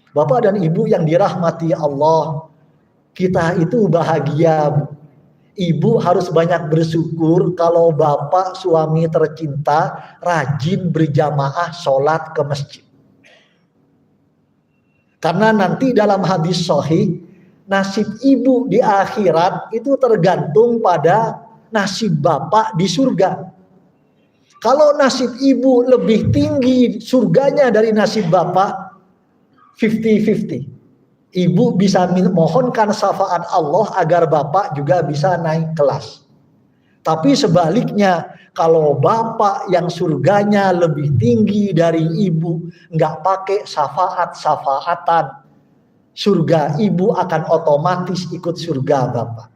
Bapak dan Ibu yang dirahmati Allah, kita itu bahagia. Ibu harus banyak bersyukur kalau bapak suami tercinta rajin berjamaah sholat ke masjid. Karena nanti dalam hadis sahih, nasib ibu di akhirat itu tergantung pada nasib bapak di surga. Kalau nasib ibu lebih tinggi surganya dari nasib bapak, 50-50. Ibu bisa mohonkan syafaat Allah agar bapak juga bisa naik kelas. Tapi sebaliknya, kalau bapak yang surganya lebih tinggi dari ibu, nggak pakai syafaat-syafaatan, surga ibu akan otomatis ikut surga bapak.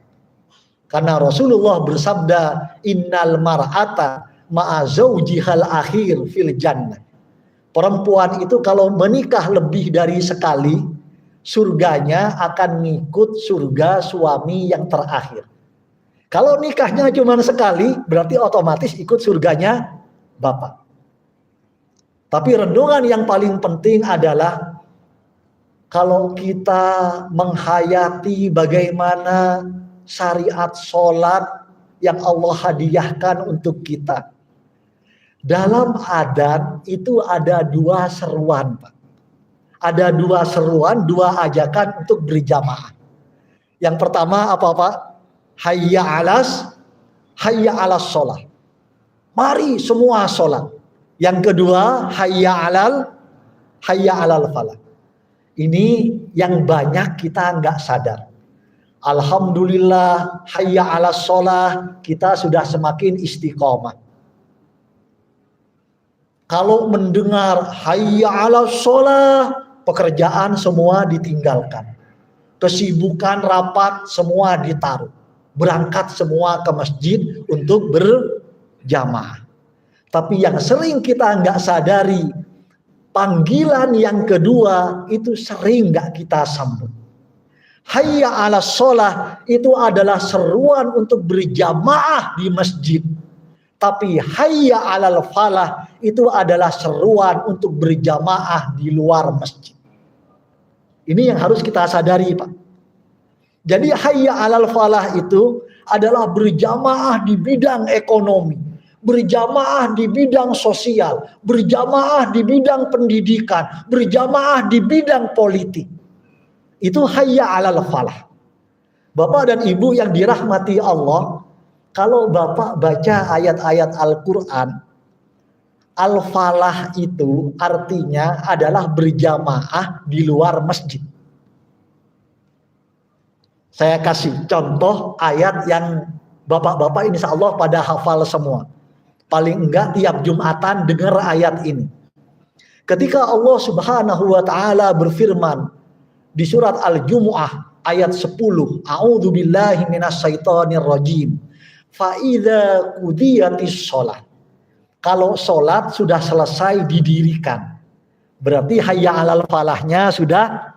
Karena Rasulullah bersabda, innal mar'ata ma'a zaujihal akhir fil jannah. Perempuan itu kalau menikah lebih dari sekali, surganya akan ngikut surga suami yang terakhir. Kalau nikahnya cuma sekali, berarti otomatis ikut surganya bapak. Tapi renungan yang paling penting adalah kalau kita menghayati bagaimana syariat sholat yang Allah hadiahkan untuk kita. Dalam adan itu ada 2 seruan, Pak. Ada 2 seruan, 2 ajakan untuk berjamaah. Yang pertama apa, Pak? Hayya alas sholat. Mari semua sholat. Yang kedua, hayya alal falah. Ini yang banyak kita nggak sadar. Alhamdulillah, hayya alas sholat, kita sudah semakin istiqomah. Kalau mendengar hayya alas sholat, pekerjaan semua ditinggalkan. Kesibukan rapat semua ditaruh. Berangkat semua ke masjid untuk berjamaah. Tapi yang sering kita nggak sadari, panggilan yang kedua itu sering nggak kita sambut. Hayya alas sholat itu adalah seruan untuk berjamaah di masjid. Tapi hayya alal falah itu adalah seruan untuk berjamaah di luar masjid. Ini yang harus kita sadari, Pak. Jadi hayya alal falah itu adalah berjamaah di bidang ekonomi, berjamaah di bidang sosial, berjamaah di bidang pendidikan, berjamaah di bidang politik. Itu hayya alal falah. Bapak dan Ibu yang dirahmati Allah, kalau Bapak baca ayat-ayat Al-Quran, Al-Falah itu artinya adalah berjamaah di luar masjid. Saya kasih contoh ayat yang Bapak-bapak insya Allah pada hafal semua. Paling enggak tiap Jumatan dengar ayat ini. Ketika Allah Subhanahu wa Ta'ala berfirman di surat Al-Jumu'ah ayat 10, A'udzubillahi minasyaitonirrajim. Fa'idha qudiyatis sholat. Kalau sholat sudah selesai didirikan, berarti hayya alal falahnya sudah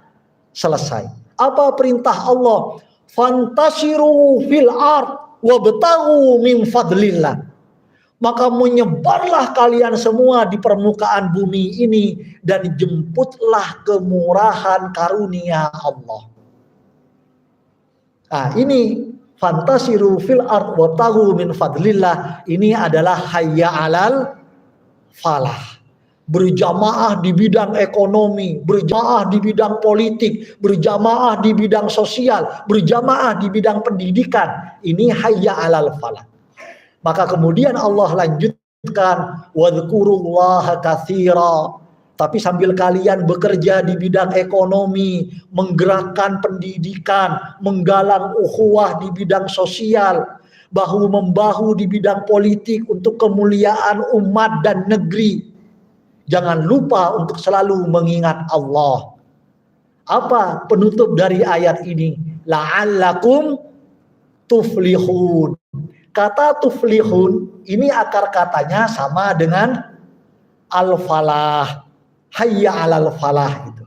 selesai. Apa perintah Allah? Fantasiru fil ard wabtaghu min fadlillah. Maka menyebarlah kalian semua di permukaan bumi ini dan jemputlah kemurahan karunia Allah. Nah, ini fantasiru fil ard wabtaghu min fadlillah, ini adalah hayya alal falah. Berjamaah di bidang ekonomi, berjamaah di bidang politik, berjamaah di bidang sosial, berjamaah di bidang pendidikan. Ini hayya alal falah. Maka kemudian Allah lanjutkan wadhkurullaha katsira. Tapi sambil kalian bekerja di bidang ekonomi, menggerakkan pendidikan, menggalang ukhuwah di bidang sosial, bahu-membahu di bidang politik untuk kemuliaan umat dan negeri, jangan lupa untuk selalu mengingat Allah. Apa penutup dari ayat ini? La'allakum tuflihun. Kata tuflihun ini akar katanya sama dengan al-falah, hayya alal falah itu.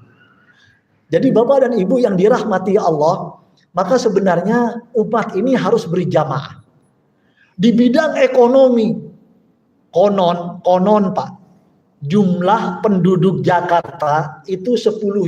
Jadi Bapak dan Ibu yang dirahmati Allah, maka sebenarnya umat ini harus berjamaah. Di bidang ekonomi, konon Pak, jumlah penduduk Jakarta itu 10